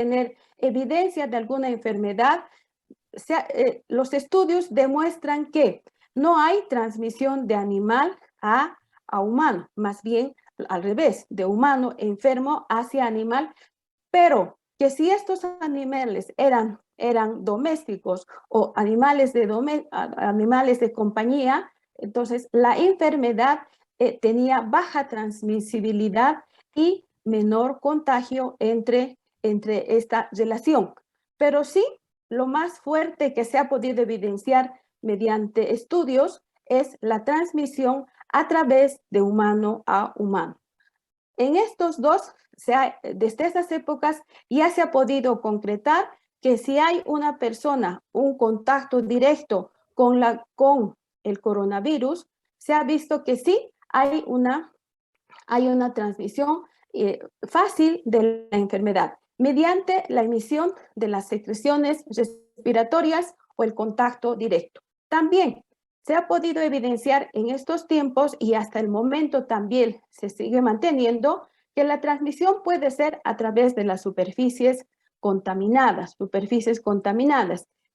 tener evidencia de alguna enfermedad, los estudios demuestran que no hay transmisión de animal a humano, más bien al revés, de humano enfermo hacia animal, pero que si estos animales eran domésticos o animales de compañía, entonces la enfermedad tenía baja transmisibilidad y menor contagio entre esta relación. Pero sí, lo más fuerte que se ha podido evidenciar mediante estudios es la transmisión a través de humano a humano. En estos dos, desde esas épocas ya se ha podido concretar que si hay una persona, un contacto directo con el coronavirus, se ha visto que sí hay una transmisión fácil de la enfermedad mediante la emisión de las secreciones respiratorias o el contacto directo. También se ha podido evidenciar en estos tiempos y hasta el momento también se sigue manteniendo que la transmisión puede ser a través de las superficies contaminadas.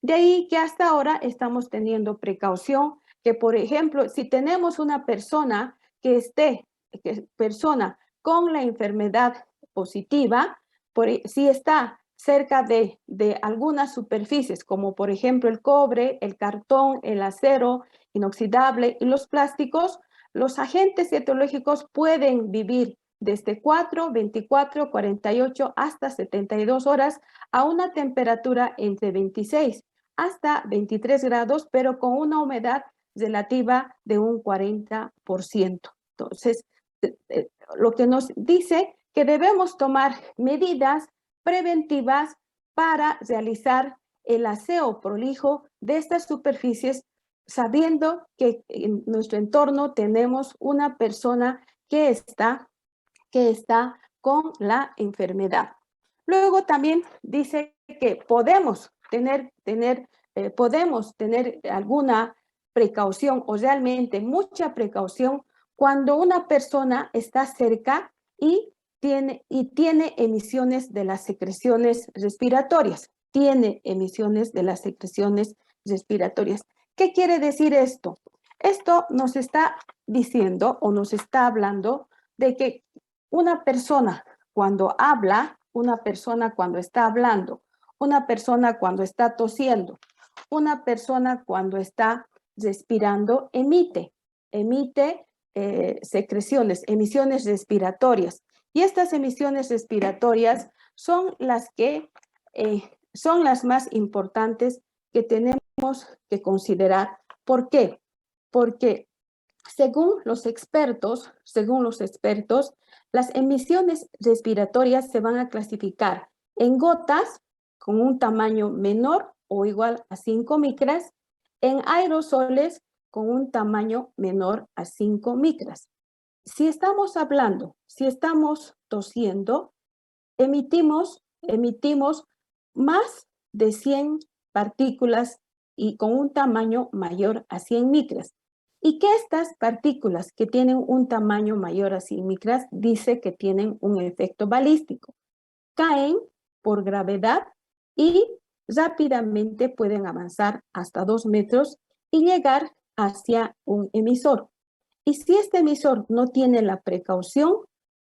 De ahí que hasta ahora estamos teniendo precaución que, por ejemplo, si tenemos una persona con la enfermedad positiva, si está cerca de algunas superficies, como por ejemplo el cobre, el cartón, el acero inoxidable y los plásticos, los agentes etiológicos pueden vivir desde 4, 24, 48 hasta 72 horas a una temperatura entre 26 hasta 23 grados, pero con una humedad relativa de un 40%. Entonces, lo que nos dice que debemos tomar medidas preventivas para realizar el aseo prolijo de estas superficies, sabiendo que en nuestro entorno tenemos una persona que está con la enfermedad. Luego también dice que podemos tener alguna precaución o realmente mucha precaución cuando una persona está cerca y tiene emisiones de las secreciones respiratorias. ¿Qué quiere decir esto? Esto nos está diciendo o nos está hablando de que una persona cuando habla, una persona cuando está hablando, una persona cuando está tosiendo, una persona cuando está respirando, emite emisiones respiratorias. Y estas emisiones respiratorias son las más importantes que tenemos que considerar. ¿Por qué? Porque según los expertos, las emisiones respiratorias se van a clasificar en gotas con un tamaño menor o igual a 5 micras, en aerosoles con un tamaño menor a 5 micras. Si estamos tosiendo, emitimos más de 100 partículas y con un tamaño mayor a 100 micras. Y que estas partículas que tienen un tamaño mayor a 100 micras dice que tienen un efecto balístico. Caen por gravedad y rápidamente pueden avanzar hasta 2 metros y llegar hacia un emisor. Y si este emisor no tiene la precaución,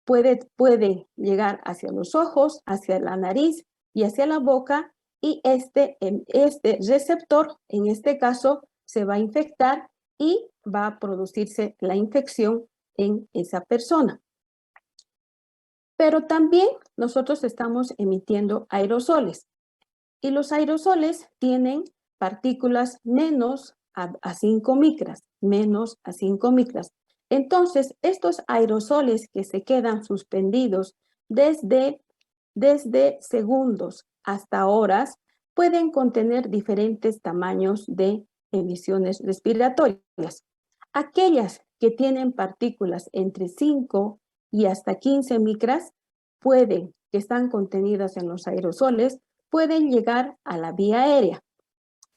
puede llegar hacia los ojos, hacia la nariz y hacia la boca, y este receptor, en este caso, se va a infectar y va a producirse la infección en esa persona. Pero también nosotros estamos emitiendo aerosoles, y los aerosoles tienen partículas menos a 5 micras, Entonces, estos aerosoles que se quedan suspendidos desde segundos hasta horas pueden contener diferentes tamaños de emisiones respiratorias. Aquellas que tienen partículas entre 5 y hasta 15 micras que están contenidas en los aerosoles, pueden llegar a la vía aérea.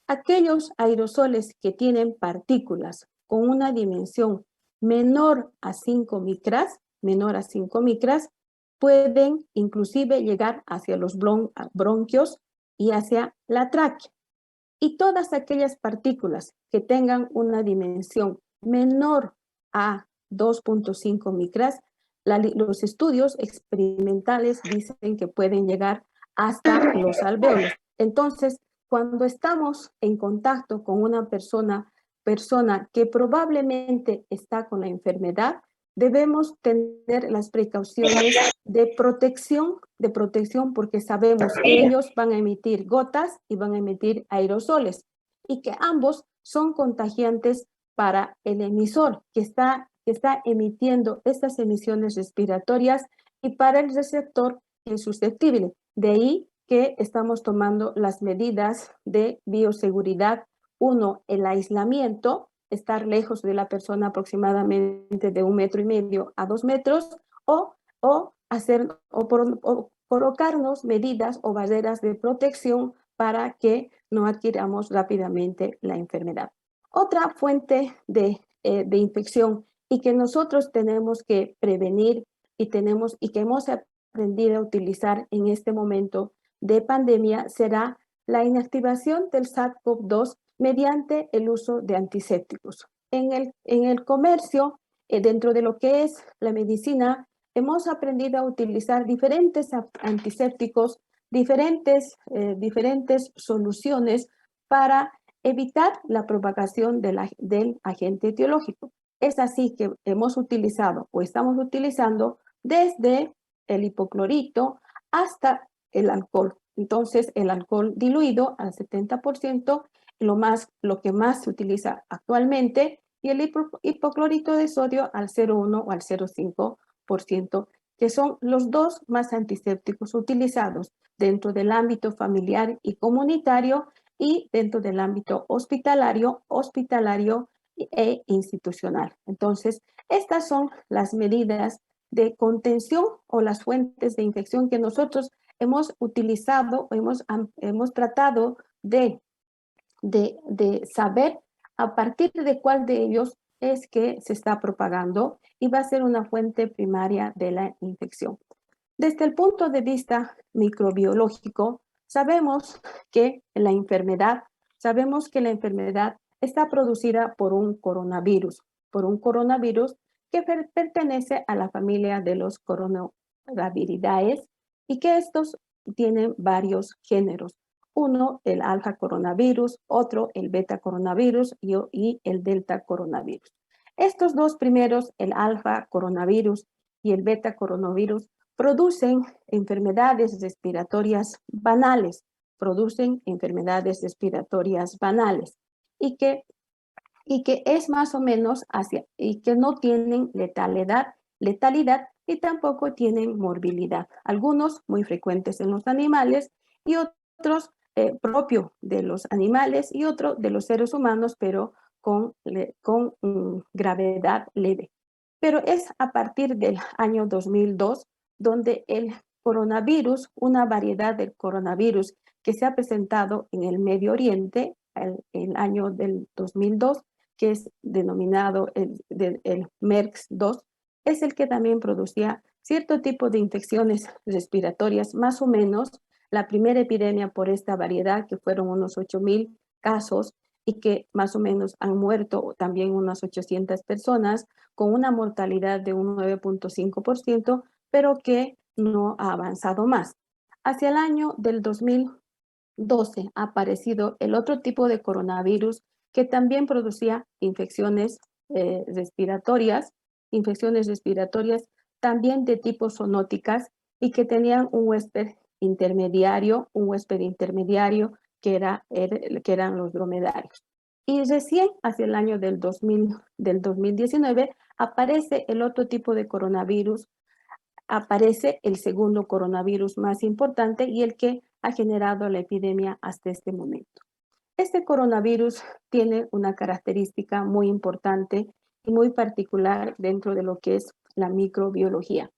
Aquellos aerosoles que tienen partículas con una dimensión menor a 5 micras, pueden inclusive llegar hacia los bronquios y hacia la tráquea. Y todas aquellas partículas que tengan una dimensión menor a 2.5 micras, los estudios experimentales dicen que pueden llegar hasta los alvéolos. Entonces, cuando estamos en contacto con una persona que probablemente está con la enfermedad, debemos tener las precauciones de protección porque sabemos que ellos van a emitir gotas y van a emitir aerosoles y que ambos son contagiantes para el emisor que está emitiendo estas emisiones respiratorias y para el receptor que es susceptible. De ahí que estamos tomando las medidas de bioseguridad. Uno, el aislamiento, estar lejos de la persona aproximadamente de 1,5 metros a 2 metros, o colocarnos medidas o barreras de protección para que no adquiramos rápidamente la enfermedad. Otra fuente de infección y que nosotros tenemos que prevenir y que hemos aprendido a utilizar en este momento de pandemia será la inactivación del SARS-CoV-2 mediante el uso de antisépticos. En el comercio, dentro de lo que es la medicina, hemos aprendido a utilizar diferentes antisépticos, diferentes soluciones para evitar la propagación del agente etiológico. Es así que hemos utilizado o estamos utilizando desde el hipoclorito hasta el alcohol. Entonces, el alcohol diluido al 70%, lo que más se utiliza actualmente, y el hipoclorito de sodio al 0,1 o al 0,5%, que son los dos más antisépticos utilizados dentro del ámbito familiar y comunitario y dentro del ámbito hospitalario e institucional. Entonces, estas son las medidas de contención o las fuentes de infección que nosotros hemos utilizado, hemos tratado de saber a partir de cuál de ellos es que se está propagando y va a ser una fuente primaria de la infección. Desde el punto de vista microbiológico, sabemos que la enfermedad está producida por un coronavirus que pertenece a la familia de los coronaviridae y que estos tienen varios géneros. Uno, el alfa coronavirus, otro, el beta coronavirus y el delta coronavirus. Estos dos primeros, el alfa coronavirus y el beta coronavirus, producen enfermedades respiratorias banales, y que es más o menos y que no tienen letalidad y tampoco tienen morbilidad. Algunos muy frecuentes en los animales y otros propio de los animales y otro de los seres humanos, pero con gravedad leve. Pero es a partir del año 2002 donde el coronavirus, una variedad del coronavirus que se ha presentado en el Medio Oriente, el año del 2002, que es denominado el MERS-2, es el que también producía cierto tipo de infecciones respiratorias, más o menos la primera epidemia por esta variedad, que fueron unos 8,000 casos y que más o menos han muerto también unas 800 personas, con una mortalidad de un 9.5%, pero que no ha avanzado más. Hacia el año del 2012 ha aparecido el otro tipo de coronavirus que también producía infecciones respiratorias también de tipo zoonóticas y que tenían un huésped intermediario que eran los dromedarios. Y recién hacia el año del 2019 aparece el otro tipo de coronavirus, aparece el segundo coronavirus más importante y el que ha generado la epidemia hasta este momento. Este coronavirus tiene una característica muy importante y muy particular dentro de lo que es la microbiología.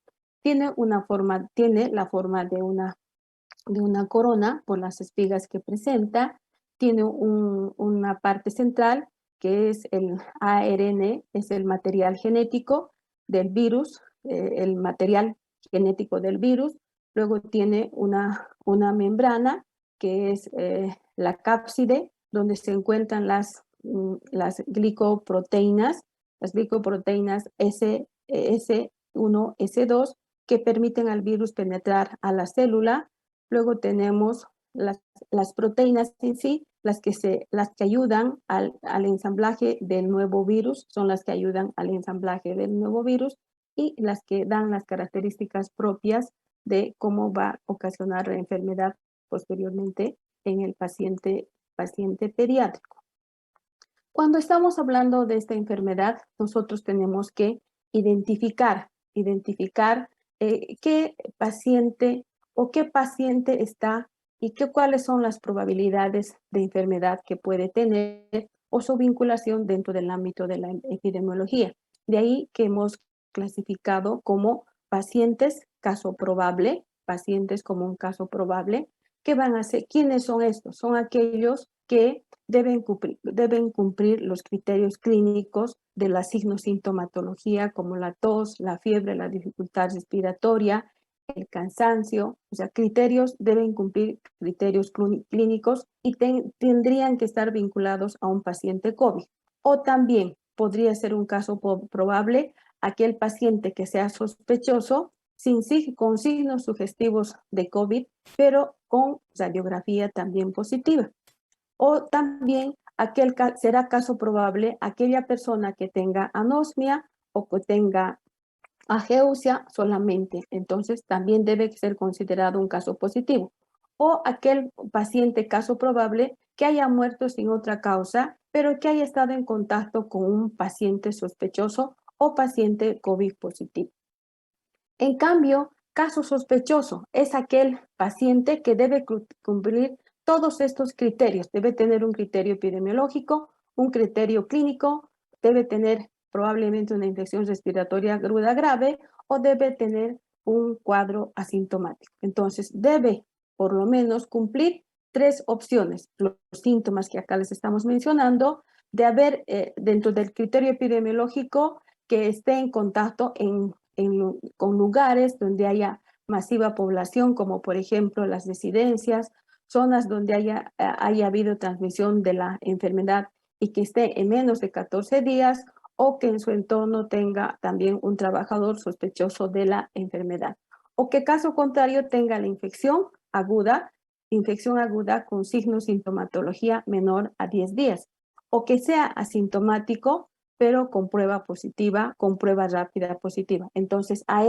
Tiene la forma de una corona por las espigas que presenta, tiene una parte central que es el ARN, es el material genético del virus, el material genético del virus, luego tiene una membrana que es la cápside, donde se encuentran las glicoproteínas S1, S2, que permiten al virus penetrar a la célula. Luego tenemos las proteínas en sí, las que ayudan al ensamblaje del nuevo virus, son las que ayudan al ensamblaje del nuevo virus y las que dan las características propias de cómo va a ocasionar la enfermedad posteriormente en el paciente pediátrico. Cuando estamos hablando de esta enfermedad, nosotros tenemos que identificar qué paciente está y cuáles son las probabilidades de enfermedad que puede tener o su vinculación dentro del ámbito de la epidemiología. De ahí que hemos clasificado como pacientes como un caso probable. ¿Qué van a hacer? ¿Quiénes son estos? Son aquellos que deben cumplir los criterios clínicos de la signosintomatología, como la tos, la fiebre, la dificultad respiratoria, el cansancio. O sea, deben cumplir criterios clínicos y tendrían que estar vinculados a un paciente COVID. O también podría ser un caso probable aquel paciente que sea sospechoso con signos sugestivos de COVID, pero con radiografía también positiva. O también será caso probable aquella persona que tenga anosmia o que tenga ageusia solamente. Entonces, también debe ser considerado un caso positivo. O aquel paciente caso probable que haya muerto sin otra causa, pero que haya estado en contacto con un paciente sospechoso o paciente COVID positivo. En cambio, caso sospechoso es aquel paciente que debe cumplir todos estos criterios. Debe tener un criterio epidemiológico, un criterio clínico, debe tener probablemente una infección respiratoria aguda grave o debe tener un cuadro asintomático. Entonces, debe por lo menos cumplir 3 opciones. Los síntomas que acá les estamos mencionando, de haber dentro del criterio epidemiológico que esté en contacto con lugares donde haya masiva población, como por ejemplo las residencias, zonas donde haya habido transmisión de la enfermedad y que esté en menos de 14 días o que en su entorno tenga también un trabajador sospechoso de la enfermedad. O que caso contrario tenga la infección aguda con signos sintomatología menor a 10 días. O que sea asintomático, pero con prueba positiva, con prueba rápida positiva. Entonces, a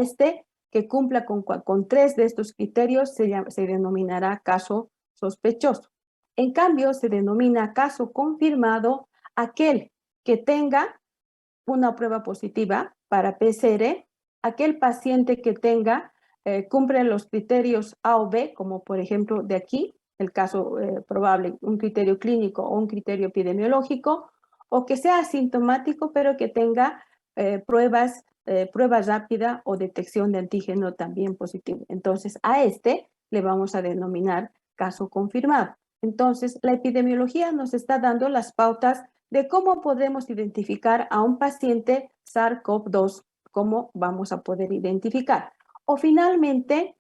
que cumpla con 3 de estos criterios se denominará caso sospechoso. En cambio, se denomina caso confirmado aquel que tenga una prueba positiva para PCR, aquel paciente que cumple los criterios A o B, como por ejemplo de aquí, el caso probable, un criterio clínico o un criterio epidemiológico, o que sea asintomático, pero que tenga prueba rápida o detección de antígeno también positivo. Entonces, a le vamos a denominar caso confirmado. Entonces, la epidemiología nos está dando las pautas de cómo podemos identificar a un paciente SARS-CoV-2, cómo vamos a poder identificar. O finalmente,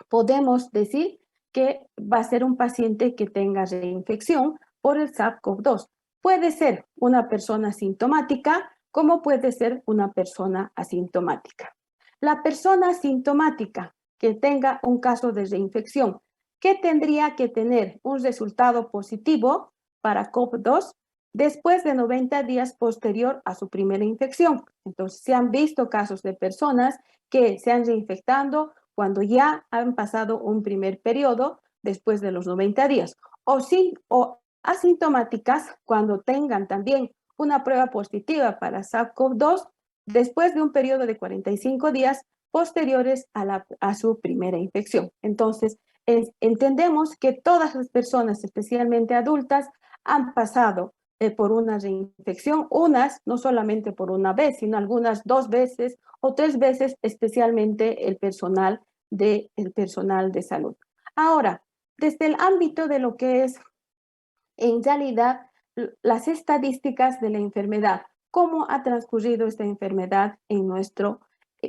podemos decir que va a ser un paciente que tenga reinfección por el SARS-CoV-2. Puede ser una persona sintomática, como puede ser una persona asintomática. La persona asintomática que tenga un caso de reinfección, ¿qué tendría que tener un resultado positivo para COVID-2 después de 90 días posterior a su primera infección? Entonces, se han visto casos de personas que se han reinfectado cuando ya han pasado un primer periodo después de los 90 días, o asintomáticas cuando tengan también una prueba positiva para SARS-CoV-2 después de un periodo de 45 días posteriores a su primera infección. Entonces, entendemos que todas las personas, especialmente adultas, han pasado por una reinfección, unas no solamente por una vez, sino algunas 2 veces o 3 veces, especialmente el personal de salud. Ahora, desde el ámbito de lo que es en realidad las estadísticas de la enfermedad, cómo ha transcurrido esta enfermedad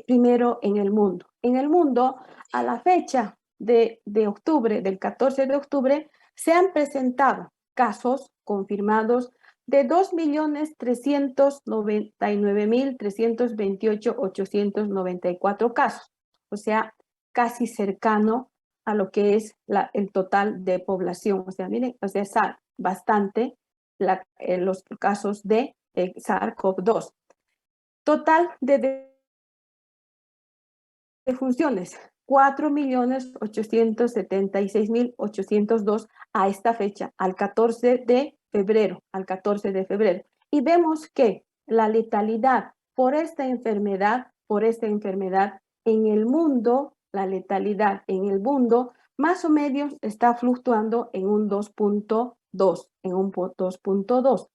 primero en el mundo. En el mundo, a la fecha de octubre, del 14 de octubre, se han presentado casos confirmados de 2.399.328.894 casos, o sea, casi cercano a lo que es el total de población. O sea, miren, o sea, es bastante los casos de SARS-CoV-2. Total de defunciones, 4.876.802 a esta fecha, al 14 de febrero, Y vemos que la letalidad por esta enfermedad, en el mundo, la letalidad en el mundo, más o menos está fluctuando en un 2.2.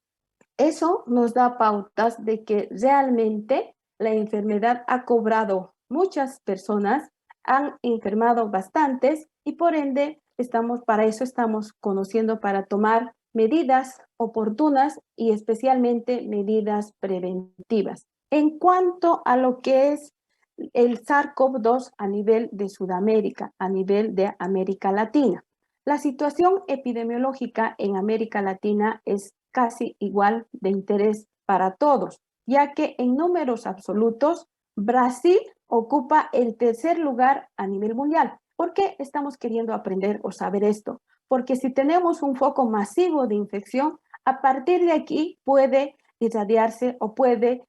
Eso nos da pautas de que realmente la enfermedad ha cobrado muchas personas, han enfermado bastantes y por ende para eso estamos conociendo para tomar medidas oportunas y especialmente medidas preventivas. En cuanto a lo que es el SARS-CoV-2 a nivel de Sudamérica, a nivel de América Latina. La situación epidemiológica en América Latina es casi igual de interés para todos, ya que en números absolutos, Brasil ocupa el tercer lugar a nivel mundial. ¿Por qué estamos queriendo aprender o saber esto? Porque si tenemos un foco masivo de infección, a partir de aquí puede irradiarse o puede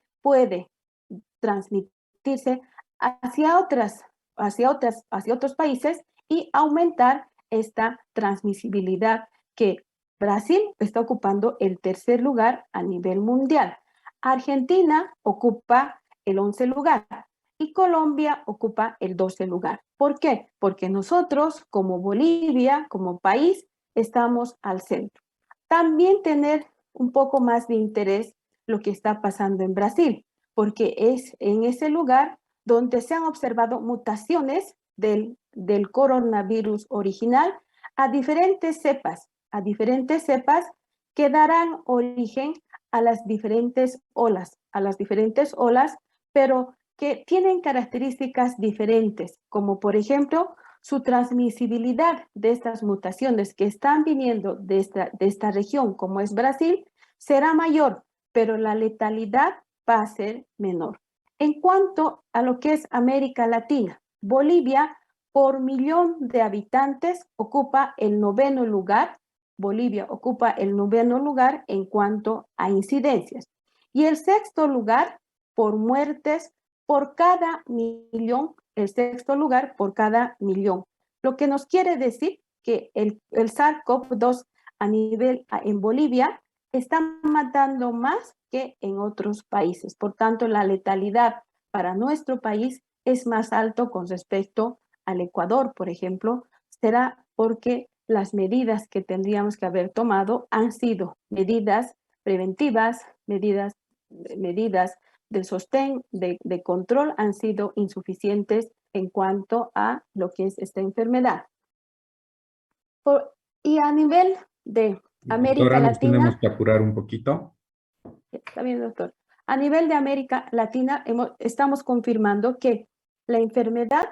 transmitirse hacia otros países y aumentar esta transmisibilidad que Brasil está ocupando el tercer lugar a nivel mundial. Argentina ocupa el 11 lugar y Colombia ocupa el 12 lugar. ¿Por qué? Porque nosotros, como Bolivia, como país, estamos al centro. También tener un poco más de interés lo que está pasando en Brasil, porque es en ese lugar donde se han observado mutaciones del coronavirus original a diferentes cepas que darán origen a las diferentes olas, pero que tienen características diferentes, como por ejemplo su transmisibilidad de estas mutaciones que están viniendo de esta región, como es Brasil, será mayor, pero la letalidad va a ser menor. En cuanto a lo que es América Latina, Bolivia, por millón de habitantes, ocupa el 9º lugar. Bolivia ocupa el 9º lugar en cuanto a incidencias. Y el 6º lugar por muertes por cada millón, el 6º lugar por cada millón. Lo que nos quiere decir que el SARS-CoV-2 en Bolivia está matando más que en otros países. Por tanto, la letalidad para nuestro país es más alto con respecto al Ecuador, por ejemplo, será porque las medidas que tendríamos que haber tomado han sido medidas preventivas, medidas de sostén, de control, han sido insuficientes en cuanto a lo que es esta enfermedad. Y a nivel de América Doctora, nos tenemos Latina, que apurar un poquito. está bien, doctor. A nivel de América Latina, estamos confirmando que la enfermedad,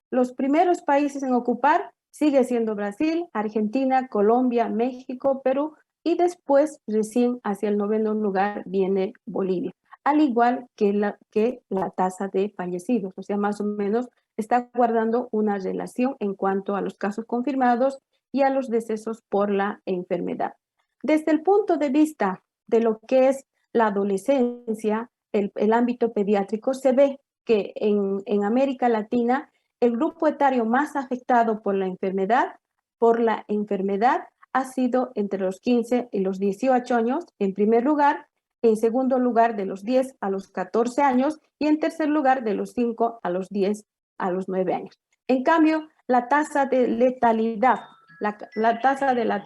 los primeros países en ocupar sigue siendo Brasil, Argentina, Colombia, México, Perú, y después, recién hacia el 9º lugar, viene Bolivia, al igual que la tasa de fallecidos. O sea, más o menos está guardando una relación en cuanto a los casos confirmados y a los decesos por la enfermedad. Desde el punto de vista de lo que es la adolescencia, el ámbito pediátrico, se ve que en América Latina el grupo etario más afectado por la enfermedad ha sido entre los 15 y los 18 años, en primer lugar, en segundo lugar de los 10 a los 14 años y en tercer lugar de los 5 a los 10 a los 9 años. En cambio, la tasa de letalidad, la tasa de la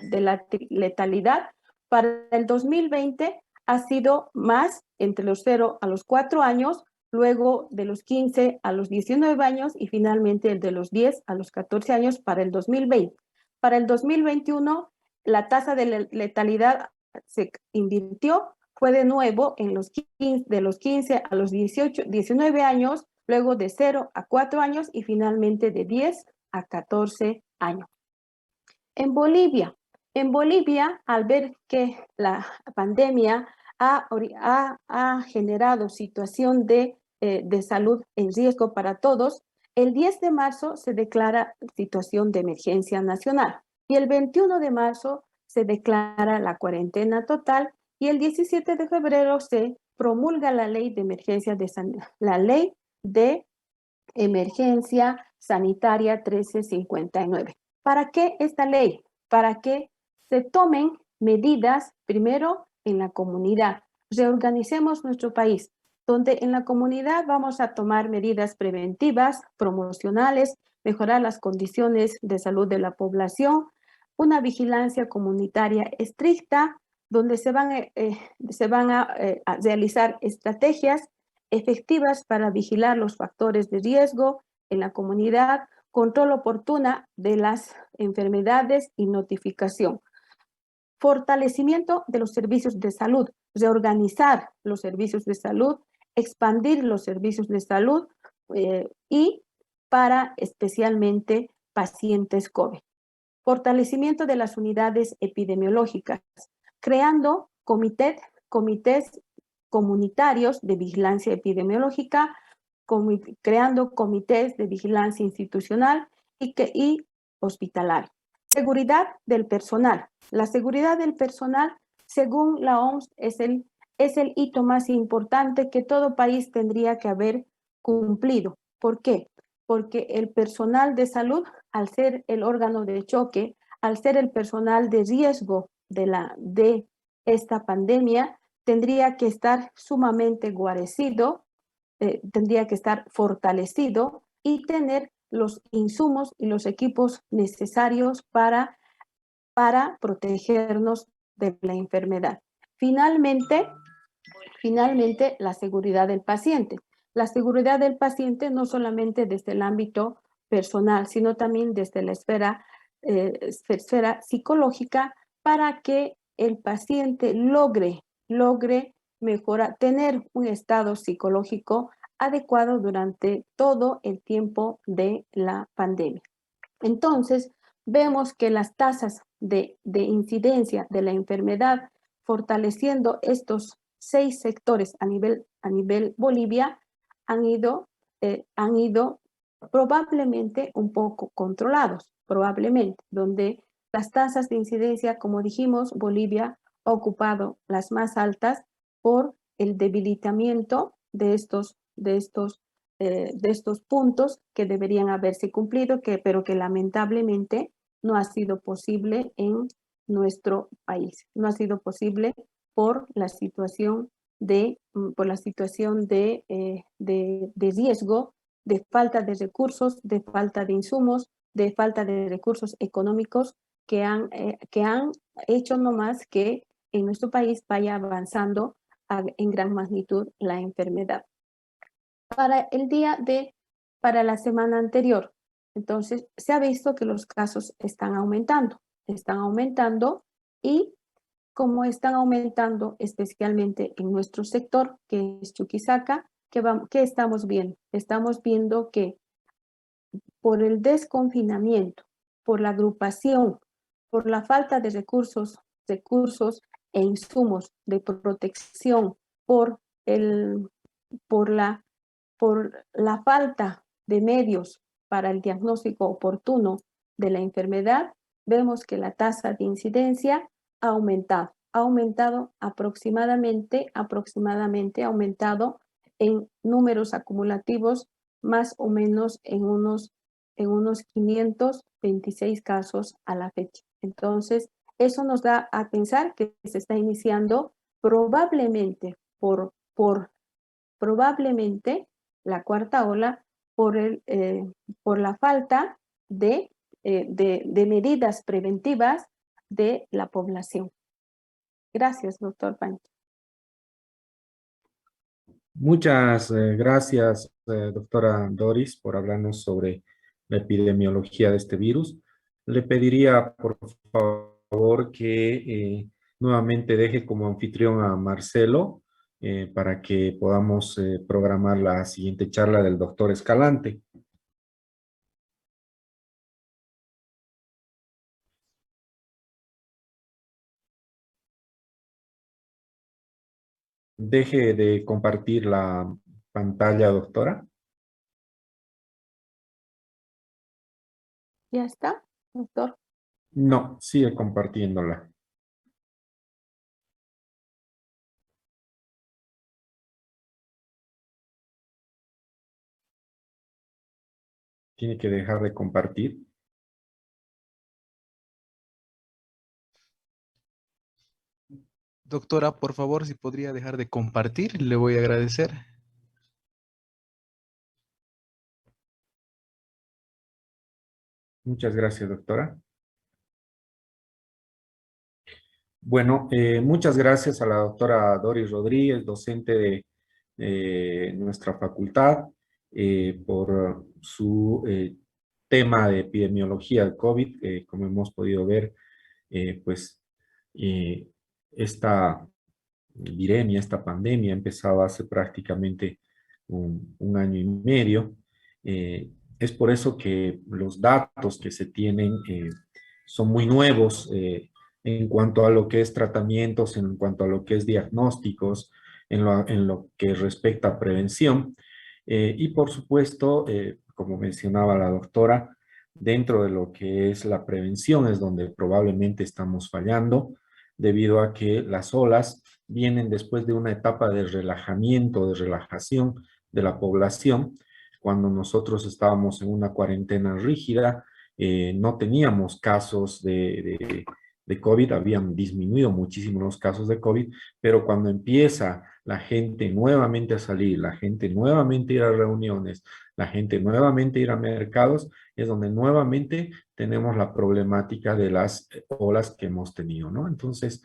letalidad para el 2020 ha sido más entre los 0 a los 4 años, luego de los 15 a los 19 años y finalmente el de los 10 a los 14 años para el 2020. Para el 2021, la tasa de letalidad se invirtió, fue de nuevo de los 15 a los 19 años, luego de 0 a 4 años y finalmente de 10 a 14 años. En Bolivia, al ver que la pandemia ha generado situación de salud en riesgo para todos, el 10 de marzo se declara situación de emergencia nacional y el 21 de marzo se declara la cuarentena total y el 17 de febrero se promulga la ley de emergencia sanitaria 1359. ¿Para qué esta ley? Para que se tomen medidas primero en la comunidad. Reorganicemos nuestro país, donde en la comunidad vamos a tomar medidas preventivas, promocionales, mejorar las condiciones de salud de la población, una vigilancia comunitaria estricta, donde se van a realizar estrategias efectivas para vigilar los factores de riesgo en la comunidad, control oportuna de las enfermedades y notificación. Fortalecimiento de los servicios de salud, reorganizar los servicios de salud, expandir los servicios de salud y para especialmente pacientes COVID. Fortalecimiento de las unidades epidemiológicas, creando comités comunitarios de vigilancia epidemiológica, creando comités de vigilancia institucional y hospitalaria. Seguridad del personal. La seguridad del personal, según la OMS, es el hito más importante que todo país tendría que haber cumplido. ¿Por qué? Porque el personal de salud, al ser el órgano de choque, al ser el personal de riesgo de esta pandemia, tendría que estar sumamente guarecido, tendría que estar fortalecido y tener los insumos y los equipos necesarios para protegernos de la enfermedad. Finalmente, la seguridad del paciente. La seguridad del paciente no solamente desde el ámbito personal, sino también desde la esfera psicológica para que el paciente logre mejorar, tener un estado psicológico adecuado durante todo el tiempo de la pandemia. Entonces, vemos que las tasas de incidencia de la enfermedad, fortaleciendo estos 6 sectores a nivel Bolivia, han ido probablemente un poco controlados, probablemente, donde las tasas de incidencia, como dijimos, Bolivia ha ocupado las más altas por el debilitamiento de estos puntos que deberían haberse cumplido, pero que lamentablemente no ha sido posible en nuestro país. No ha sido posible por la situación de riesgo, de falta de recursos, de falta de insumos, de falta de recursos económicos que han hecho nomás que en nuestro país vaya avanzando en gran magnitud la enfermedad. Para la semana anterior, entonces se ha visto que los casos están aumentando y como están aumentando especialmente en nuestro sector, que es Chuquisaca, ¿qué estamos viendo? Estamos viendo que por el desconfinamiento, por la agrupación, por la falta de recursos e insumos de protección, por la falta de medios para el diagnóstico oportuno de la enfermedad, vemos que la tasa de incidencia ha aumentado aproximadamente ha aumentado en números acumulativos más o menos en unos 526 casos a la fecha. Entonces, eso nos da a pensar que se está iniciando probablemente la cuarta ola por la falta de medidas preventivas de la población. Gracias, doctor Pancho. Muchas gracias, doctora Doris, por hablarnos sobre la epidemiología de este virus. Le pediría, por favor, que nuevamente deje como anfitrión a Marcelo para que podamos programar la siguiente charla del doctor Escalante. Deje de compartir la pantalla, doctora. ¿Ya está, doctor? No, sigue compartiéndola. Tiene que dejar de compartir. Doctora, por favor, si podría dejar de compartir, le voy a agradecer. Muchas gracias, doctora. Bueno, muchas gracias a la doctora Doris Rodríguez, docente de nuestra facultad, por su tema de epidemiología del COVID. Como hemos podido ver, pues esta viremia, esta pandemia empezaba hace prácticamente un año y medio. Es por eso que los datos que se tienen son muy nuevos en cuanto a lo que es tratamientos, en cuanto a lo que es diagnósticos, en lo que respecta a prevención. Y por supuesto, como mencionaba la doctora, dentro de lo que es la prevención es donde probablemente estamos fallando, debido a que las olas vienen después de una etapa de relajamiento, de relajación de la población. Cuando nosotros estábamos en una cuarentena rígida, no teníamos casos de COVID, habían disminuido muchísimo los casos de COVID, pero cuando empieza la gente nuevamente a salir, la gente nuevamente a ir a reuniones, la gente nuevamente a ir a mercados, es donde nuevamente tenemos la problemática de las olas que hemos tenido, ¿no? Entonces,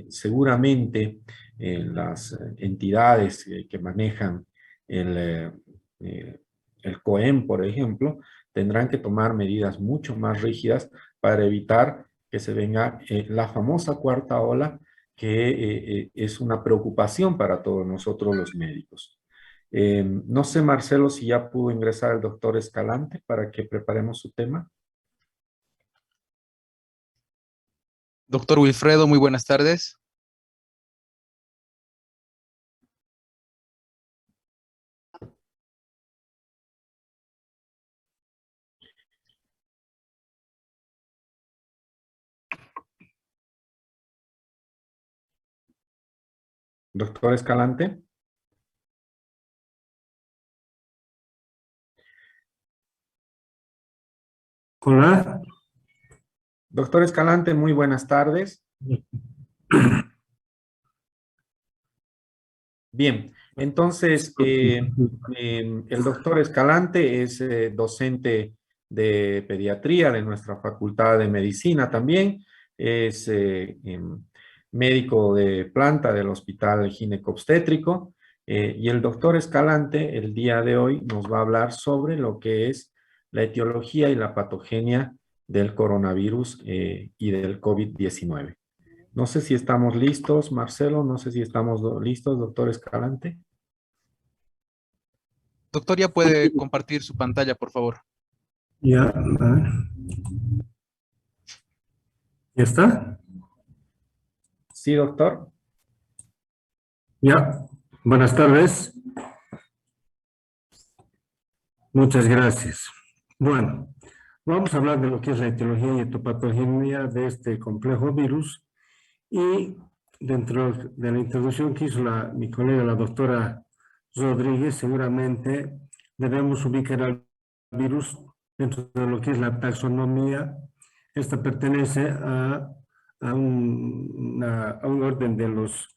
seguramente las entidades que manejan el COEM, por ejemplo, tendrán que tomar medidas mucho más rígidas para evitar que se venga la famosa cuarta ola, que es una preocupación para todos nosotros los médicos. No sé, Marcelo, si ya pudo ingresar el doctor Escalante para que preparemos su tema. Doctor Wilfredo, muy buenas tardes. Doctor Escalante. Hola. Doctor Escalante, muy buenas tardes. Bien, entonces el doctor Escalante es docente de pediatría de nuestra Facultad de Medicina también, es médico de planta del Hospital Ginecobstétrico, y el doctor Escalante el día de hoy nos va a hablar sobre lo que es la etiología y la patogenia del coronavirus y del COVID-19. No sé si estamos listos, Marcelo, no sé si estamos listos, doctor Escalante. Doctor, ya puede compartir su pantalla, por favor. Ya, ¿ya está? Sí, doctor. Ya, buenas tardes. Muchas gracias. Bueno, vamos a hablar de lo que es la etiología y etopatogenia de este complejo virus, y dentro de la introducción que hizo mi colega, la doctora Rodríguez, seguramente debemos ubicar al virus dentro de lo que es la taxonomía. Esta pertenece a un orden de los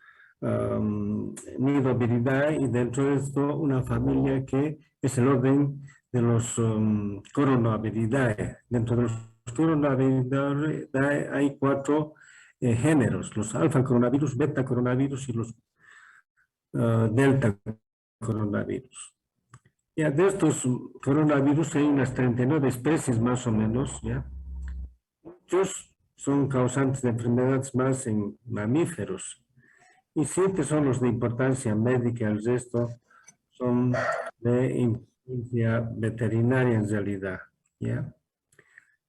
Nidobiridae, y dentro de esto una familia que es el orden de los Coronaviridae. Dentro de los Coronaviridae hay 4 géneros: los alfa coronavirus, beta coronavirus y los delta coronavirus. Ya, de estos coronavirus hay unas 39 especies más o menos, ¿ya? Muchos son causantes de enfermedades más en mamíferos, y 7 son los de importancia médica, el resto son de importancia veterinaria en realidad, ¿ya?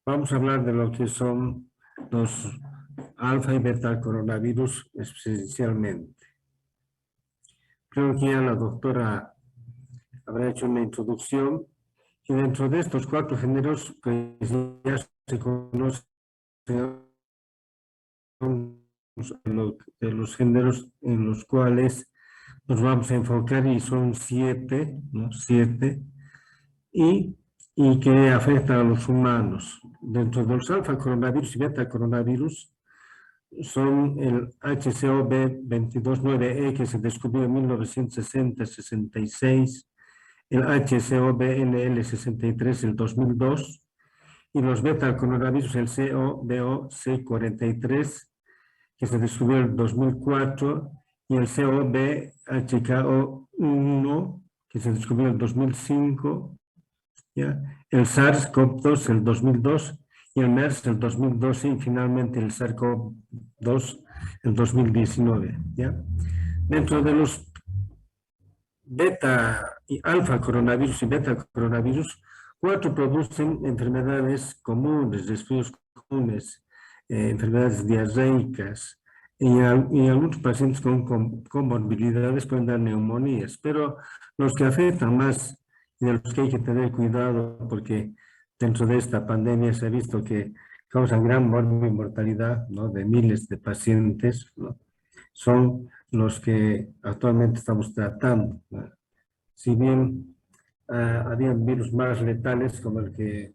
Vamos a hablar de lo que son los alfa y beta coronavirus especialmente. Creo que ya la doctora habrá hecho una introducción, y dentro de estos 4 géneros que ya se conocen, de los géneros en los cuales nos vamos a enfocar, y son 7, ¿no? 7, y que afectan a los humanos. Dentro de los alfa coronavirus y beta coronavirus son el HCOB229E, que se descubrió en 1960-66, el HCOB-NL63 el 2002, y los beta coronavirus, el COBO-C43, que se descubrió en el 2004, y el COB-HKO1, que se descubrió en el 2005, ¿ya? El SARS-CoV-2 el 2002, y el MERS el 2012, y finalmente el SARS-CoV-2 el 2019, ¿ya? Dentro de los beta y alfa coronavirus y beta coronavirus, 4 producen enfermedades comunes, resfríos comunes, enfermedades diarreicas, y algunos pacientes con comorbilidades pueden dar neumonías, pero los que afectan más y de los que hay que tener cuidado, porque dentro de esta pandemia se ha visto que causan gran mortalidad, ¿no?, de miles de pacientes, ¿no?, son los que actualmente estamos tratando, ¿no? Si bien había virus más letales, como el que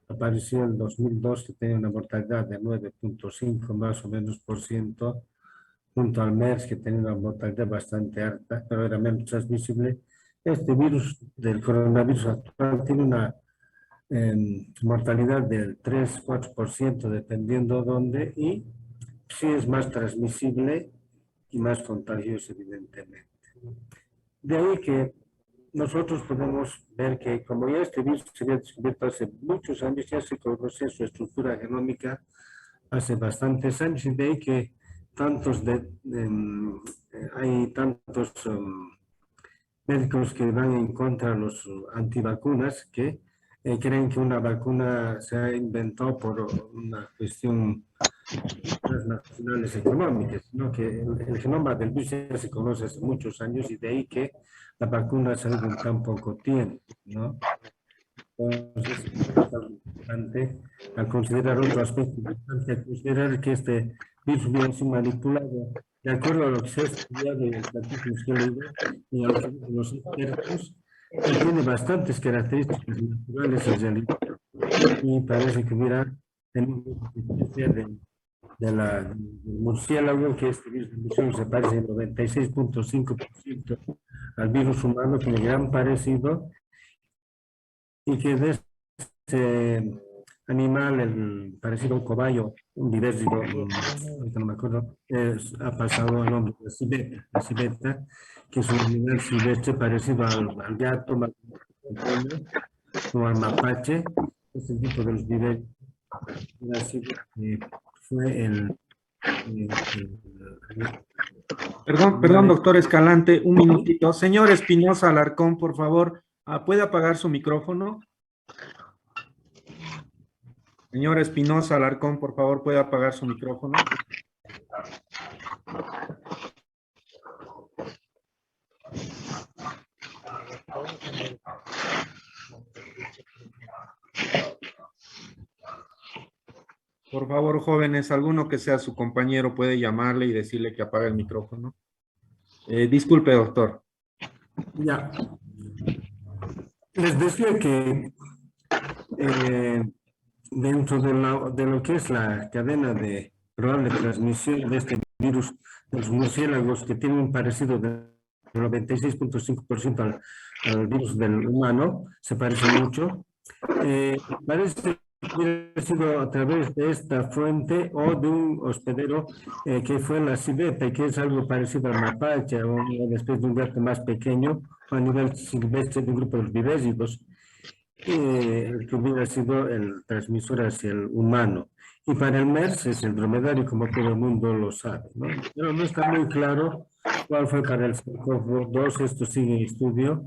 apareció en 2002, que tenía una mortalidad de 9.5 más o menos por ciento, junto al MERS, que tenía una mortalidad bastante alta, pero era menos transmisible. Este virus del coronavirus actual tiene una mortalidad del 3-4%, dependiendo dónde, y sí es más transmisible y más contagioso, evidentemente. De ahí que nosotros podemos ver que, como ya este virus se había descubierto hace muchos años, ya se conoce su estructura genómica hace bastantes años, y de ahí que hay tantos médicos que van en contra de los antivacunas, que creen que una vacuna se ha inventado por una cuestión nacionales económicas, ¿no? Que el genoma del virus ya se conoce hace muchos años, y de ahí que la vacuna se ha en tan poco tiempo, ¿no? Entonces, es importante a considerar otro aspecto importante, a considerar que este virus viene sido manipulado de acuerdo a lo que se ha estudiado y los artículos que he leído y a lo que dicen los expertos. Él tiene bastantes características naturales en realidad, y parece que hubiera tenido del murciélago, que este virus de murciélago se parece en 96.5% al virus humano, tiene gran parecido, y que de este animal, el parecido a un cobayo, un diversivo, no me acuerdo, ha pasado al hombre, la civeta, que es un animal silvestre parecido al gato, o al mapache. Este tipo de los diversos fue Perdón, doctor Escalante, un minutito. Señor Espinosa Alarcón, por favor, ¿puede apagar su micrófono? Señor Espinosa Alarcón, por favor, ¿puede apagar su micrófono? Por favor, jóvenes, alguno que sea su compañero puede llamarle y decirle que apague el micrófono. Disculpe, doctor. Ya. Les decía que dentro de lo que es la cadena de probable transmisión de este virus de los murciélagos, que tiene un parecido del 96.5% al virus del humano, se parece mucho, parece que ha sido a través de esta fuente o de un hospedero que fue la civeta, que es algo parecido al mapache, o una especie de un gato más pequeño, o a nivel silvestre de un grupo de los vivésidos, el que hubiera sido el transmisor hacia el humano. Y para el MERS es el dromedario, como todo el mundo lo sabe, ¿no? Pero no está muy claro cuál fue para el SARS-CoV-2. Esto sigue en estudio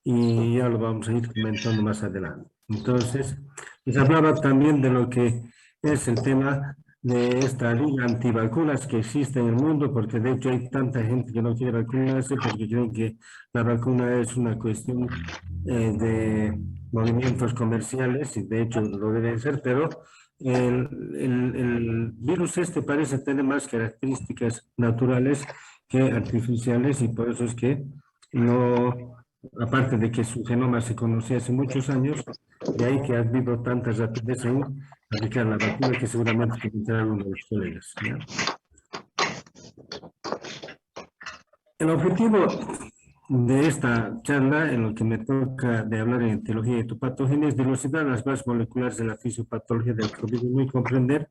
y ya lo vamos a ir comentando más adelante. Entonces, les hablaba también de lo que es el tema de esta liga antivacunas que existe en el mundo, porque de hecho hay tanta gente que no quiere vacunarse porque creen que la vacuna es una cuestión de movimientos comerciales, y de hecho lo deben ser, pero el virus este parece tener más características naturales que artificiales, y por eso es que no, aparte de que su genoma se conocía hace muchos años, de ahí que ha habido tanta rapidez en aplicar la vacuna, que seguramente comentará uno de los colegas, ¿ya? El objetivo de esta charla, en lo que me toca de hablar en etiología y etopatogenia, es dilucidar las bases moleculares de la fisiopatología del COVID-19 y comprender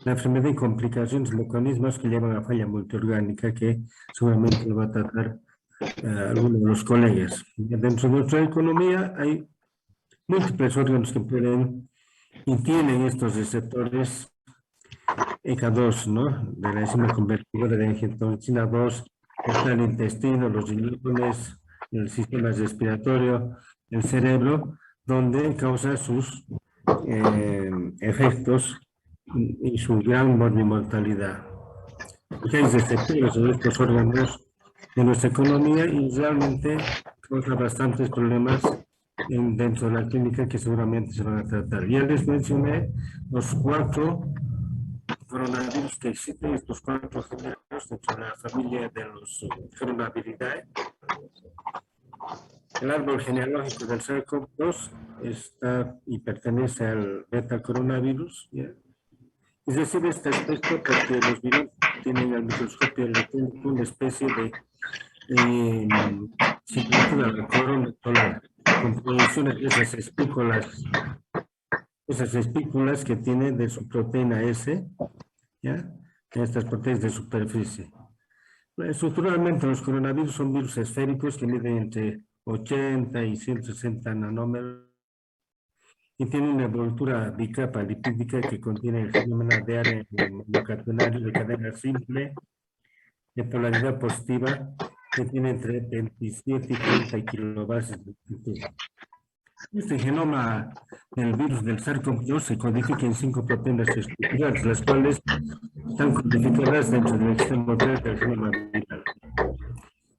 la enfermedad y complicaciones, mecanismos que llevan a falla multiorgánica, que seguramente lo va a tratar algunos de los colegas. Dentro de nuestra economía hay múltiples órganos que pueden y tienen estos receptores ECA2, ¿no? De la enzima convertidora de angiotensina 2, está el intestino, los riñones, el sistema respiratorio, el cerebro, donde causa sus efectos y su gran morbimortalidad. Porque hay receptores de estos órganos de nuestra economía y realmente causa bastantes problemas dentro de la clínica que seguramente se van a tratar. Ya les mencioné los 4 coronavirus que existen, estos 4 géneros dentro de la familia de los coronaviridae. El árbol genealógico del SARS-CoV-2 está y pertenece al beta-coronavirus, ¿ya? Es decir, este aspecto porque los virus tienen al microscopio electrónico una especie de similitud a la corona solar, con proyecciones de esas espículas que tienen de su proteína S, ¿ya? Estas proteínas de superficie. Estructuralmente los coronavirus son virus esféricos que miden entre 80 y 160 nanómetros y tienen una envoltura bicapa lipídica que contiene el genoma de ARN monocatenario de cadena simple de polaridad positiva que tiene entre 27 y 30 kilobases de longitud. Este genoma del virus del SARS-CoV-2 se codifica en 5 proteínas estructurales, las cuales están codificadas dentro del extremo del genoma viral.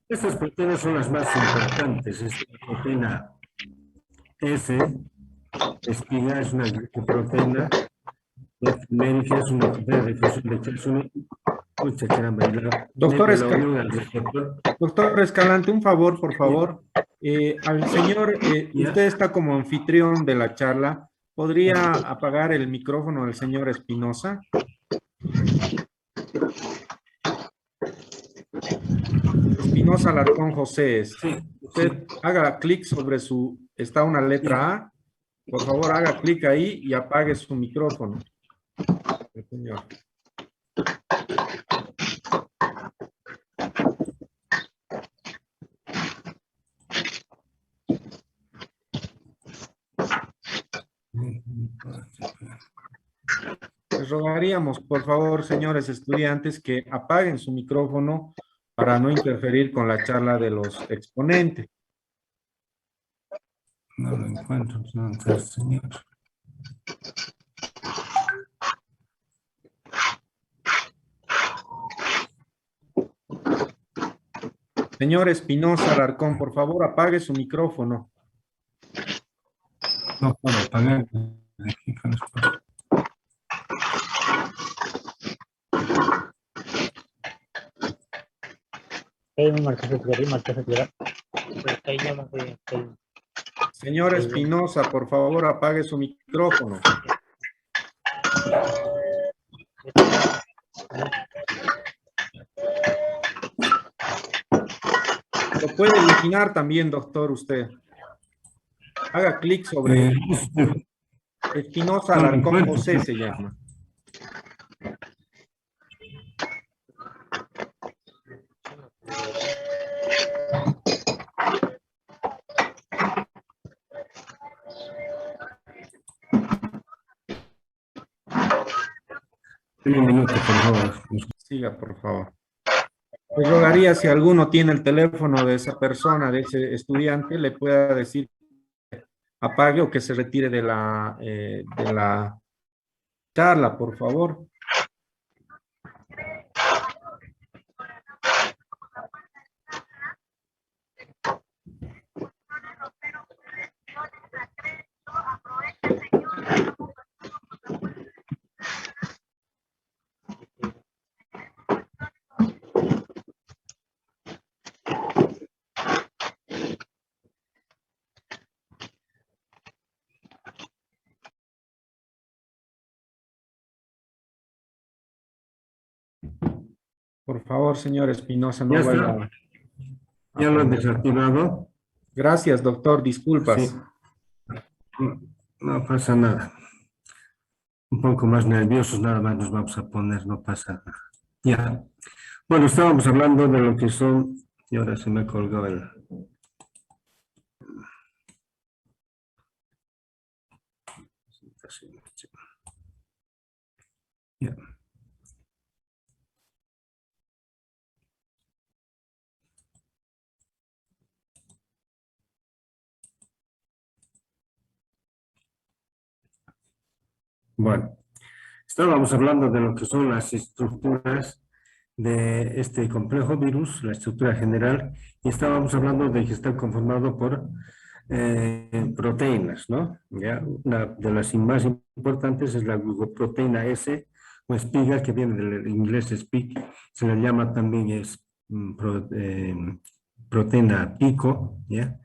Estas proteínas son las más importantes. Esta proteína S, espiga, es una glicoproteína, la primérica es una proteína de fusión de calcio. Doctor Escalante, un favor, por favor. Al señor, usted está como anfitrión de la charla. ¿Podría apagar el micrófono del señor Espinosa? Espinosa Alarcón José. Usted haga clic sobre está una letra A. Por favor, haga clic ahí y apague su micrófono. Señor. Les rogaríamos, por favor, señores estudiantes, que apaguen su micrófono para no interferir con la charla de los exponentes. No lo encuentro, señor. Señor Espinosa Alarcón, por favor, apague su micrófono. No puedo apagar. Señor Espinosa, por favor, apague su micrófono. Lo puede eliminar también, doctor, usted. Haga clic sobre Espinosa Alarcón José se llama. Un minuto, por favor. Siga, por favor. Le rogaría si alguno tiene el teléfono de esa persona, de ese estudiante, le pueda decir que apague o que se retire de la charla, por favor. Por favor, señor Espinosa, Ya no está. vuelva a Ya lo han poner. desactivado. Gracias, doctor. Disculpas. Sí. No pasa nada. Un poco más nerviosos, nada más nos vamos a poner, no pasa nada. Ya. Bueno, estábamos hablando de lo que son, y ahora se me colgó el... Ya. Bueno, estábamos hablando de lo que son las estructuras de este complejo virus, la estructura general, y estábamos hablando de que está conformado por proteínas, ¿no? ¿Ya? Una de las más importantes es la glucoproteína S, o espiga, que viene del inglés speak, se le llama también proteína pico, ¿ya?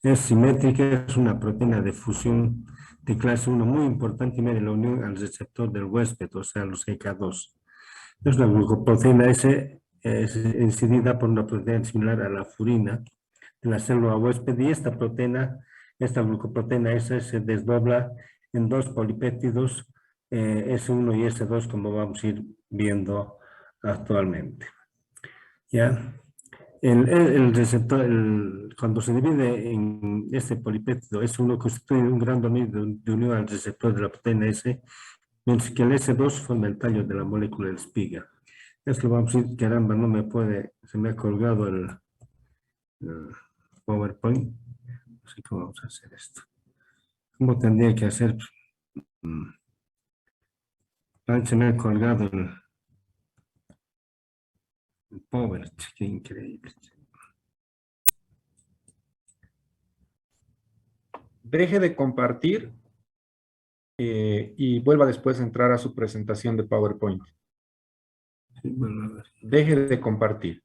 Es simétrica, es una proteína de fusión de clase 1 muy importante y media la unión al receptor del huésped, o sea, los GK2. Es la glucoproteína S es incidida por una proteína similar a la furina de la célula huésped y esta glucoproteína S se desdobla en dos polipéptidos S1 y S2 como vamos a ir viendo actualmente. ¿Ya? El receptor, cuando se divide en este polipéptido S1 constituye un gran dominio de unión al receptor de la proteína S, mientras que el S2 forma el tallo de la molécula de espiga. Es que vamos a ir, caramba, no me puede, se me ha colgado el PowerPoint. No sé cómo vamos a hacer esto. ¿Cómo tendría que hacer? Se me ha colgado el PowerPoint, qué increíble. Deje de compartir y vuelva después a entrar a su presentación de PowerPoint. Sí, bueno, a ver. Deje de compartir.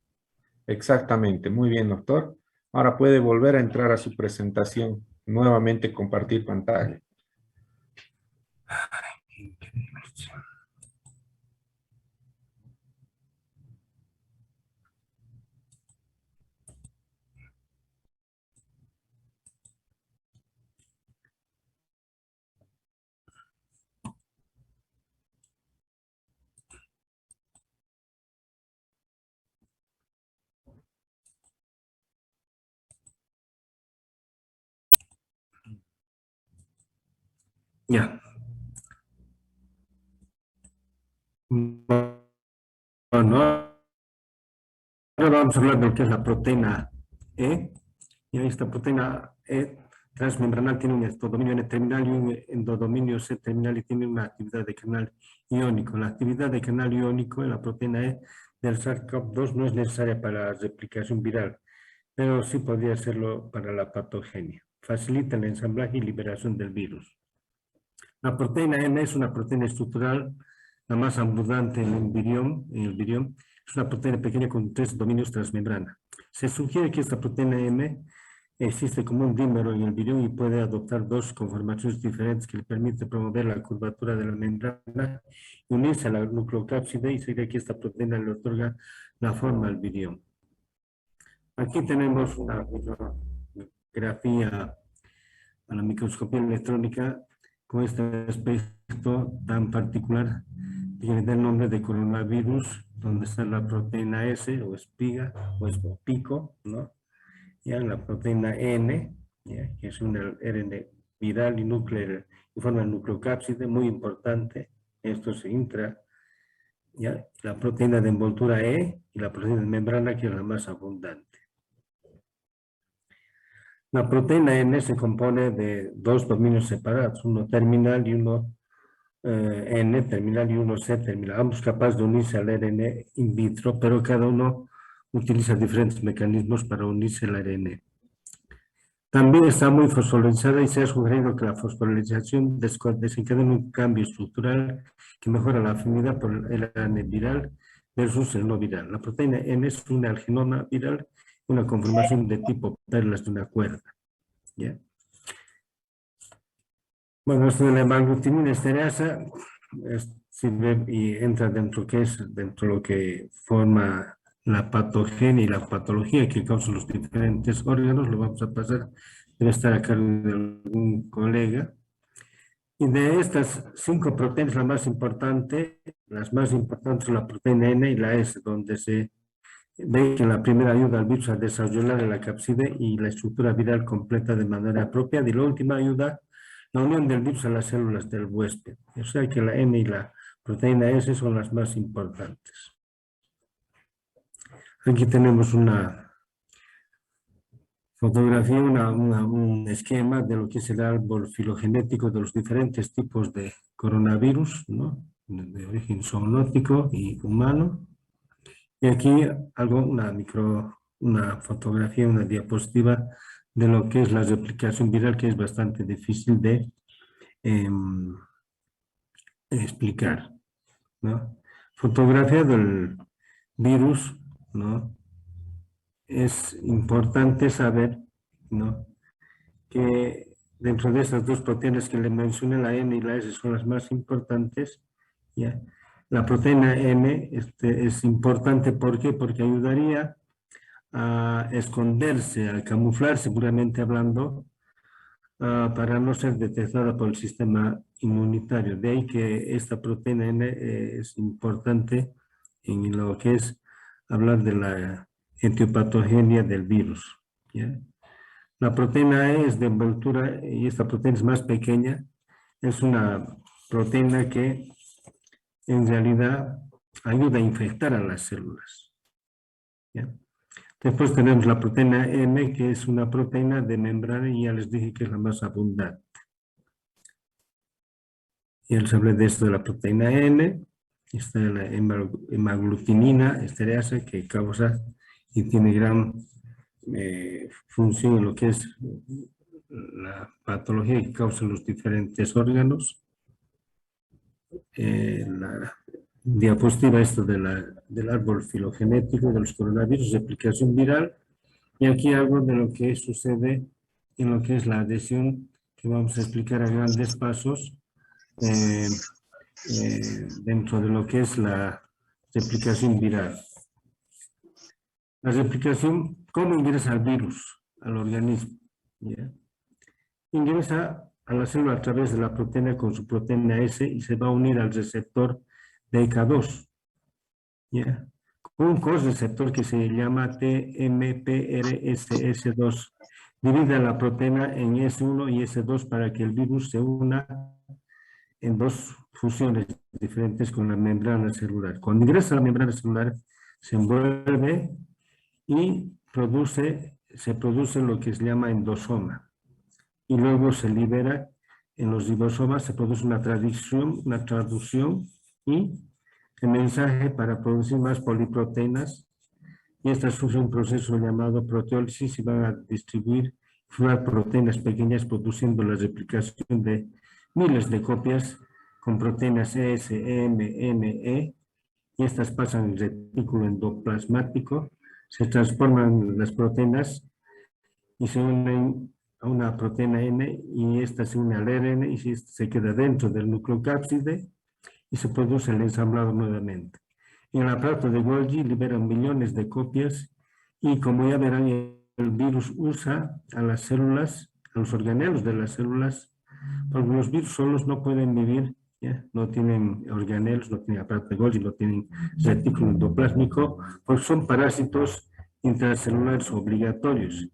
Exactamente. Muy bien, doctor. Ahora puede volver a entrar a su presentación. Nuevamente compartir pantalla. Ya. Bueno, ahora vamos a hablar de lo que es la proteína E. Y esta proteína E transmembranal tiene un endodominio N terminal y un endodominio C terminal y tiene una actividad de canal iónico. La actividad de canal iónico en la proteína E del SARS-CoV-2 no es necesaria para la replicación viral, pero sí podría serlo para la patogenia. Facilita el ensamblaje y liberación del virus. La proteína M es una proteína estructural, la más abundante en el virión. Es una proteína pequeña con 3 dominios transmembrana. Se sugiere que esta proteína M existe como un dímero en el virión y puede adoptar dos conformaciones diferentes que le permiten promover la curvatura de la membrana y unirse a la nucleocápside y se cree que esta proteína le otorga la forma al virión. Aquí tenemos una fotografía a la microscopía electrónica con este aspecto tan particular que le da el nombre de coronavirus, donde está la proteína S o espiga o pico, ¿no? Ya la proteína N, ¿ya? Que es un RNA viral y nuclear, y forma el nucleocápside, muy importante. Esto se ¿ya? La proteína de envoltura E y la proteína de membrana, que es la más abundante. La proteína N se compone de dos dominios separados, uno terminal y uno N terminal y uno C terminal, ambos capaces de unirse al ARN in vitro, pero cada uno utiliza diferentes mecanismos para unirse al ARN. También está muy fosforilizada y se ha sugerido que la fosforilización desencadena un cambio estructural que mejora la afinidad por el ARN viral versus el no viral. La proteína N es una al genoma viral, una conformación de tipo perlas de una cuerda. ¿Ya? Bueno, esto de la hemaglutinina estereasa sirve y entra dentro de lo que forma la patogenia y la patología que causan los diferentes órganos. Lo vamos a pasar, debe estar a cargo de algún colega. Y de estas 5 proteínas, la más importante, las más importantes son la proteína N y la S, donde se ve que la primera ayuda al virus a desarrollar la cápside y la estructura viral completa de manera apropiada, y la última ayuda la unión del virus a las células del huésped. O sea que la N y la proteína S son las más importantes. Aquí tenemos una fotografía, un esquema de lo que es el árbol filogenético de los diferentes tipos de coronavirus, ¿no? De origen zoonótico y humano. Y aquí una fotografía, una diapositiva de lo que es la replicación viral, que es bastante difícil de explicar, ¿no? Fotografía del virus, ¿no? Es importante saber, ¿no?, que dentro de estas dos proteínas que le mencioné, la N y la S son las más importantes, ¿ya? La proteína N es importante, ¿por qué? Porque ayudaría a esconderse, a camuflarse, puramente hablando, para no ser detectada por el sistema inmunitario. De ahí que esta proteína N es importante en lo que es hablar de la etiopatogenia del virus, ¿ya? La proteína E es de envoltura y esta proteína es más pequeña. Es una proteína que en realidad ayuda a infectar a las células, ¿ya? Después tenemos la proteína M, que es una proteína de membrana, y ya les dije que es la más abundante. Ya les hablé de esto de la proteína N. Está la hemaglutinina estereasa, que causa y tiene gran función en lo que es la patología que causa los diferentes órganos. La diapositiva esto del árbol filogenético de los coronavirus, replicación viral, y aquí algo de lo que sucede en lo que es la adhesión, que vamos a explicar a grandes pasos dentro de lo que es la replicación viral. La replicación, ¿cómo ingresa el virus al organismo? ¿Ya? Ingresa a la célula a través de la proteína con su proteína S y se va a unir al receptor de ECA2, ¿ya? Un correceptor que se llama TMPRSS2. Divide la proteína en S1 y S2 para que el virus se una en dos fusiones diferentes con la membrana celular. Cuando ingresa a la membrana celular, se envuelve y se produce lo que se llama endosoma. Y luego se libera en los ribosomas, se produce una traducción y el mensaje para producir más poliproteínas, y estas sufren un proceso llamado proteólisis y van a distribuir, formar proteínas pequeñas, produciendo la replicación de miles de copias con proteínas S, M, N, E, y estas pasan el retículo endoplasmático, se transforman las proteínas y se unen a una proteína N, y esta se une al ARN y se queda dentro del nucleocápside y se produce el ensamblado nuevamente. En el aparato de Golgi liberan millones de copias y, como ya verán, el virus usa a las células, a los organelos de las células, porque los virus solos no pueden vivir, ¿ya? No tienen organelos, no tienen aparato de Golgi, no tienen retículo endoplásmico, porque son parásitos intracelulares obligatorios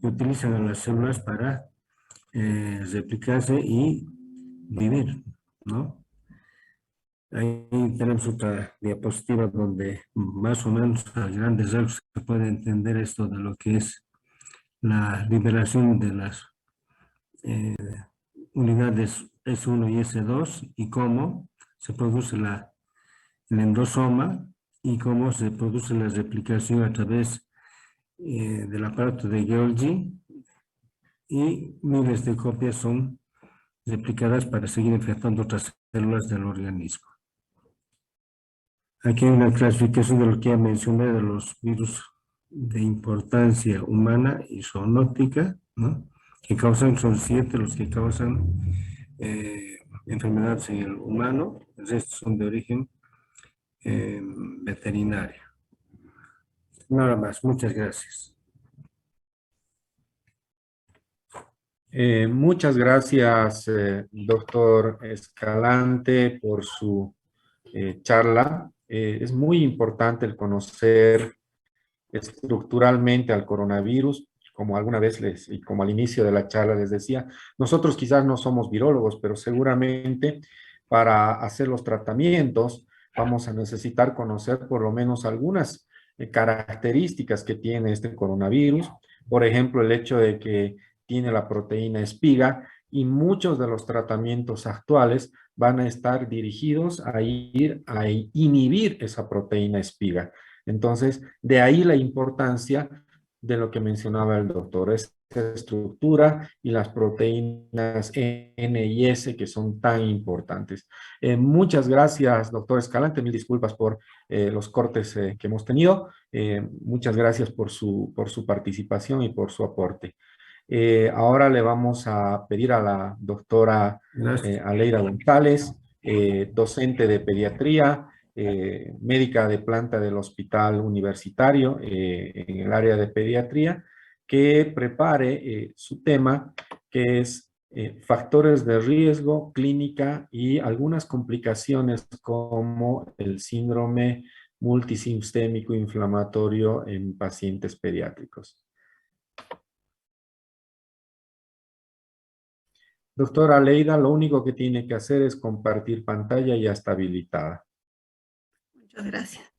y utilizan a las células para replicarse y vivir, ¿no? Ahí tenemos otra diapositiva donde más o menos a grandes rasgos se puede entender esto de lo que es la liberación de las eh, unidades S1 y S2 y cómo se produce el endosoma y cómo se produce la replicación a través del aparato de Golgi, y miles de copias son replicadas para seguir infectando otras células del organismo. Aquí hay una clasificación de lo que ya mencioné de los virus de importancia humana y zoonótica, ¿no? Que causan, son 7 los que causan enfermedades en el humano, el resto son de origen veterinario. Nada más, muchas gracias. Muchas gracias, doctor Escalante, por su charla. Es muy importante el conocer estructuralmente al coronavirus, como alguna vez y como al inicio de la charla les decía, nosotros quizás no somos virólogos, pero seguramente para hacer los tratamientos vamos a necesitar conocer por lo menos algunas características que tiene este coronavirus. Por ejemplo, el hecho de que tiene la proteína espiga, y muchos de los tratamientos actuales van a estar dirigidos a ir a inhibir esa proteína espiga. Entonces, de ahí la importancia de lo que mencionaba el doctor, esta estructura y las proteínas N y S que son tan importantes. Muchas gracias, doctor Escalante, mil disculpas por los cortes que hemos tenido. Muchas gracias por su participación y por su aporte. Ahora le vamos a pedir a la doctora Aleida González, docente de pediatría, médica de planta del Hospital Universitario en el área de pediatría, que prepare su tema, que es factores de riesgo, clínica y algunas complicaciones como el síndrome multisistémico inflamatorio en pacientes pediátricos. Doctora Aleida, lo único que tiene que hacer es compartir pantalla y ya está habilitada. Muchas gracias.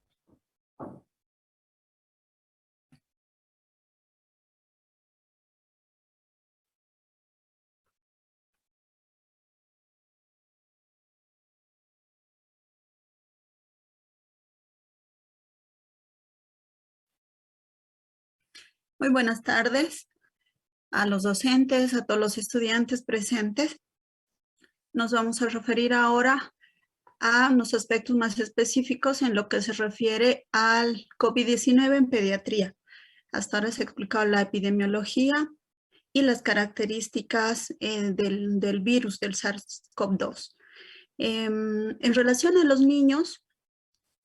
Muy buenas tardes a los docentes, a todos los estudiantes presentes. Nos vamos a referir ahora a unos aspectos más específicos en lo que se refiere al COVID-19 en pediatría. Hasta ahora se ha explicado la epidemiología y las características del virus, del SARS-CoV-2. En relación a los niños,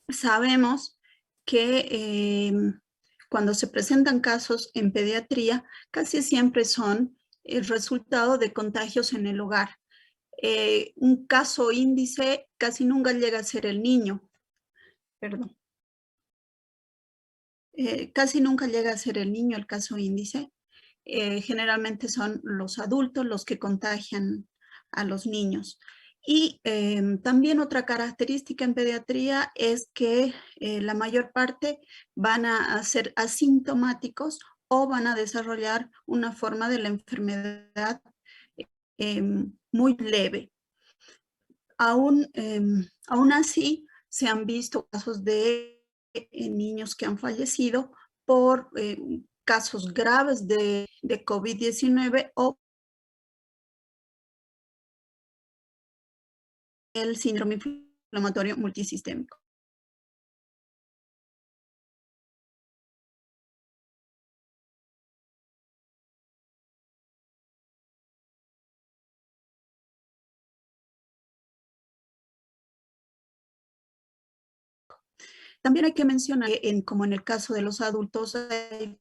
sabemos que cuando se presentan casos en pediatría, casi siempre son el resultado de contagios en el hogar. Un caso índice casi nunca llega a ser el niño, perdón. Casi nunca llega a ser el niño el caso índice. Generalmente son los adultos los que contagian a los niños. Y también otra característica en pediatría es que la mayor parte van a ser asintomáticos o van a desarrollar una forma de la enfermedad muy leve. Aún así, se han visto casos de niños que han fallecido por casos graves de COVID-19 o el síndrome inflamatorio multisistémico. También hay que mencionar que, como en el caso de los adultos, hay